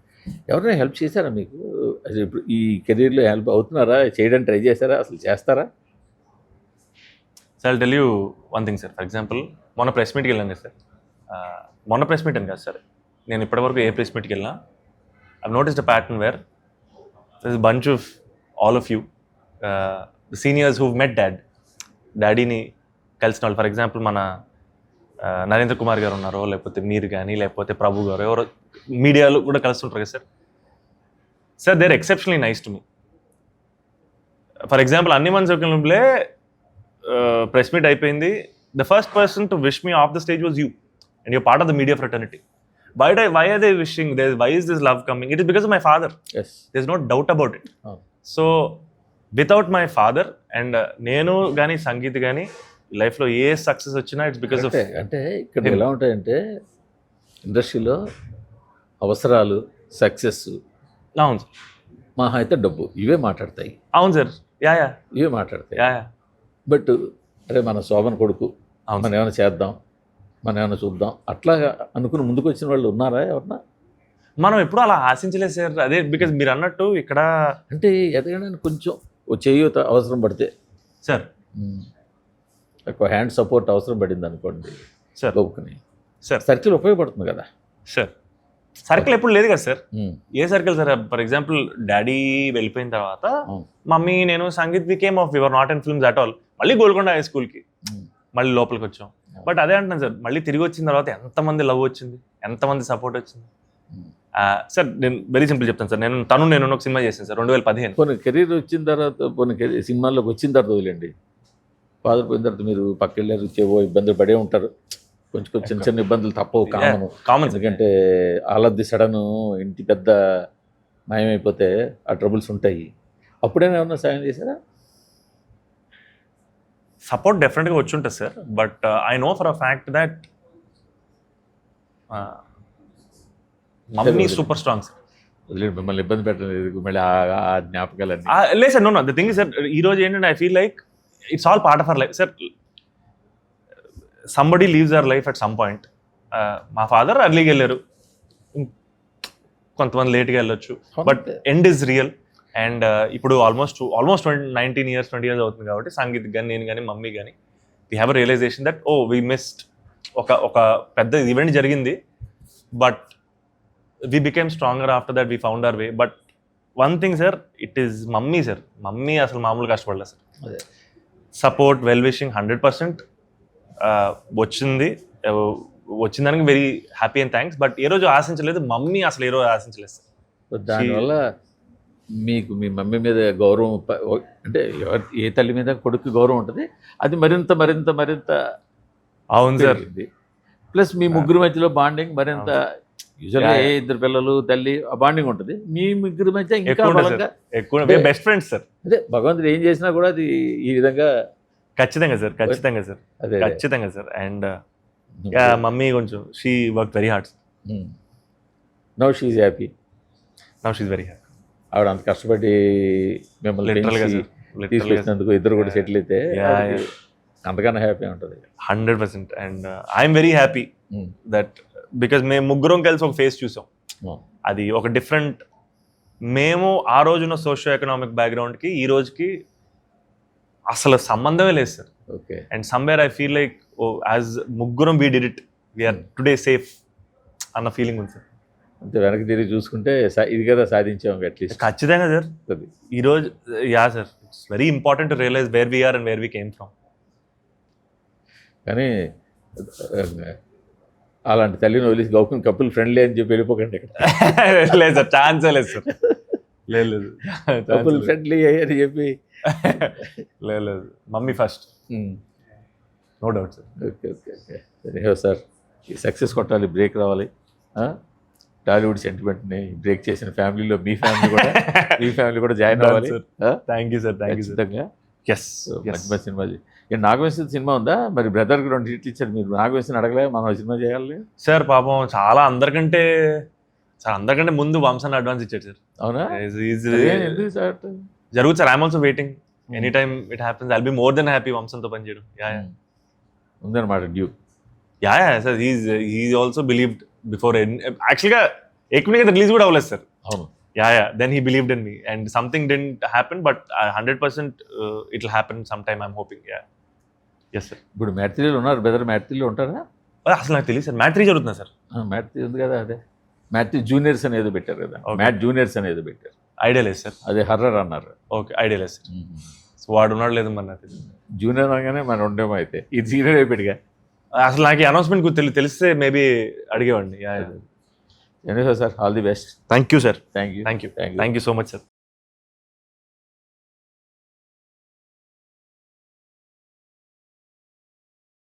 ఎవరైనా హెల్ప్ చేశారా మీకు? ఇప్పుడు ఈ కెరీర్లో హెల్ప్ అవుతున్నారా? చేయడానికి ట్రై చేశారా? అసలు చేస్తారా? Sir I tell you one thing sir. For example మొన్న ప్రెస్ మీట్కి వెళ్ళాను సార్. మొన్న ప్రెస్ మీట్ అని కాదు సార్, నేను ఇప్పటివరకు ఏ ప్రెస్ మీట్కి వెళ్ళినా I've noticed a pattern where this bunch of all of you seniors who met డాడీని కలిసిన వాళ్ళు. ఫర్ ఎగ్జాంపుల్ మన నరేంద్ర కుమార్ గారు ఉన్నారో, లేకపోతే మీరు కానీ, లేకపోతే ప్రభు గారు, ఎవరో మీడియాలో కూడా కలుస్తుంటారు కదా sir. Sir they are exceptionally nice to me. For example అన్ని మంది సర్కిల్లోనే ప్రెస్ మీట్ అయిపోయింది. The first person to wish me off the stage was you, and your part of the media fraternity. Why are they wishing? Why is this love coming? It is because of my father. Yes. There's no doubt about it. So without my father and నేను కానీ సంగీత్ కానీ లైఫ్లో ఏ success వచ్చినా it's because of. అంటే ఇక్కడ ఎలా ఉంటాయంటే ఇండస్ట్రీలో అవసరాలు, సక్సెస్, అవును సార్, మహా అయితే డబ్బు, ఇవే మాట్లాడతాయి. అవును సార్, ఇవే మాట్లాడతాయి. బట్ అరే మన శోభన కొడుకు, అవును, మనం ఏమైనా చేద్దాం, మనం ఏమైనా చూద్దాం, అట్లా అనుకుని ముందుకు వచ్చిన వాళ్ళు ఉన్నారా ఎవరన్నా? మనం ఎప్పుడు అలా ఆశించలేదు సార్. అదే బికాజ్ మీరు అన్నట్టు ఇక్కడ అంటే ఎదగడానికి కొంచెం చేయూత అవసరం పడితే సార్, ఒక హ్యాండ్ సపోర్ట్ అవసరం పడింది అనుకోండి సార్, లోపుకుని సార్ సర్కిల్ ఉపయోగపడుతుంది కదా సార్. సర్కిల్ ఎప్పుడు లేదు కదా sir. A circle sir? For example daddy వెళ్ళిపోయిన తర్వాత మమ్మీ, నేను sangeet we came of your not in films at all. మళ్ళీ గోల్కొండ హై స్కూల్కి మళ్ళీ లోపలికి వచ్చాం. బట్ అదే అంటున్నాను సార్, మళ్ళీ తిరిగి వచ్చిన తర్వాత ఎంతమంది లవ్ వచ్చింది, ఎంతమంది సపోర్ట్ వచ్చింది. సార్ నేను వెరీ సింపుల్ చెప్తాను సార్. నేను ఒక సినిమా చేశాను సార్ 2015. కొన్ని కెరీర్ వచ్చిన తర్వాత, కొన్ని సినిమాల్లోకి వచ్చిన తర్వాత వదిలేండి, ఫాదర్ పోయిన తర్వాత మీరు పక్కెళ్ళారు, చేవో ఇబ్బందులు పడే ఉంటారు. కొంచెం చిన్న చిన్న ఇబ్బందులు తప్పవు, కామన్. ఎందుకంటే ఆల్ ఆఫ్ ది సడన్ ఇంటి పెద్ద మాయమైపోతే ఆ ట్రబుల్స్ ఉంటాయి. అప్పుడైనా ఏమన్నా సాయం చేశారా? సపోర్ట్ డెఫినెట్గా వచ్చి ఉంటుంది sir. But I know for a fact that mummy super strong sir. మిమ్మల్ని ఇబ్బంది పెట్టలేదు మళ్ళీ ఆ జ్ఞాపకాలన్నీ. లేదు sir, know the thing sir, ఈ రోజు ఏంటంటే I feel like it's all part of our life sir. Somebody leaves our life at some point. మా ఫాదర్ అర్లీగా వెళ్ళారు, కొంతమంది లేట్గా వెళ్ళొచ్చు, but end is real. And ఇప్పుడు ఆల్మోస్ట్ 19 years 20 years అవుతుంది కాబట్టి సంగీత్ కానీ నేను కానీ మమ్మీ కానీ we have a realisation that oh we missed ఒక పెద్ద ఈవెంట్ జరిగింది, but we became stronger after that we found our way. But one thing sir, it is mummy sir. Mummy అసలు మామూలు కష్టపడలేదు సార్. అదే సపోర్ట్, వెల్ విషింగ్ 100% వచ్చిన దానికి very happy and thanks. But ఏ రోజు ఆశించలేదు, మమ్మీ అసలు ఏ రోజు ఆశించలేదు సార్. దానివల్ల మీకు మీ మమ్మీ మీద గౌరవం అంటే ఏ తల్లి మీద కొడుకు గౌరవం ఉంటుంది, అది మరింత మరింత మరింత అవును సార్. ప్లస్ మీ ముగ్గురు మధ్యలో బాండింగ్ మరింత, యూజువల్గా ఏ ఇద్దరు పిల్లలు తల్లి ఆ బాండింగ్ ఉంటుంది, మీ ముగ్గురు మధ్య ఇంకా బలంగా ఎక్కువ బెస్ట్ ఫ్రెండ్స్ సార్. అదే భగవంతుడు ఏం చేసినా కూడా అది ఈ విధంగా ఖచ్చితంగా సార్, ఖచ్చితంగా సార్, అదే ఖచ్చితంగా సార్. అండ్ మమ్మీ కొంచెం she work very hard. Now she's happy. Now she's very happy. ఆవిడ అంత కష్టపడి మిమ్మల్ని తీసుకొచ్చినందుకు ఇద్దరు కూడా సెటిల్ అయితే అంతకన్నా హ్యాపీ ఉంటుంది 100%. And I'm very happy that because మేము ముగ్గురం కలిసి ఒక ఫేస్ చూసాం. అది ఒక డిఫరెంట్, మేము ఆ రోజున సోషియో ఎకనామిక్ బ్యాక్గ్రౌండ్కి ఈ రోజుకి అసలు సంబంధమే లేదు sir. Okay. And somewhere I feel like as ముగ్గురం we did it, we're today safe అన్న ఫీలింగ్ ఉంది సార్. అంతే, వెనక్కి తిరిగి చూసుకుంటే ఇది కదా సాధించాము అట్లీస్ట్. ఖచ్చితంగా సార్. ఈరోజు yeah sir, it's very important to realise where we're and where we came from. కానీ అలాంటి తల్లిని వదిలేసి గౌకుని కపుల్ ఫ్రెండ్లీ అని చెప్పి వెళ్ళిపోకండి. లేదు సార్, ఛాన్సే లేదు సార్. లేదు కపుల్ ఫ్రెండ్లీ అని చెప్పి లేదు, mummy first, no doubt sir. Okay okay okay సరే సార్, ఈ సక్సెస్ కొట్టాలి, బ్రేక్ రావాలి. టాలీవుడ్ సెంటిమెంట్ని బ్రేక్ చేసిన ఫ్యామిలీలో మీ ఫ్యామిలీ కూడా జాయిన్ అవ్వాలి. Thank you sir, thank you. ఖచ్చితంగా. ఎస్, మంచి మంచి సినిమా. నాగవంశీ సినిమా ఉందా మరి? బ్రదర్కి 2 సీట్లు ఇచ్చారు, మీరు నాగవంశీని అడగలే మనం సినిమా చేయాలి సార్? పాపం చాలా అందరికంటే ముందు వంశాన్ని అడ్వాన్స్ ఇచ్చాడు సార్. అవునా? జరుగుతుంది sir. I'm also waiting. Any time it happens, I'll be more than happy వంశంతో పనిచేయడం. ఉందన్నమాట due. Yeah sir, he also believed before. యాక్చువల్గా ఎక్కువ రిలీజ్ కూడా అవ్వలేదు సార్. అవును. Yeah, then he believed in me and something didn't happen, but 100% it'll happen sometime, I'm hoping. Yeah. Yes sir. ఇప్పుడు మ్యాట్రీలో ఉన్నారు, బ్రదర్ మ్యాట్రీలో ఉంటారా? అసలు నాకు తెలియదు సార్, మ్యాట్రీ జరుగుతుందా సార్? మ్యాట్రీ ఉంది కదా, అదే మ్యాట్రీ జూనియర్స్ అనేది పెట్టారు కదా, మ్యాట్ జూనియర్స్ అనేది పెట్టారు. ఐడియా లేదు సార్. అదే హర్రర్ అన్నారు. ఓకే, ఐడియా లేదు సార్. సో వాడు ఉన్నాడు లేదు మరి నాకు జూనియర్ అనగానే మనం ఉండేమో, అయితే ఇది సీనియర్ అయిపోయిగా. అసలు నాకు అనౌన్స్మెంట్ తెలిస్తే మేబీ అడిగేవాడిని. Sir, all the best. Thank you sir. Thank you so much sir.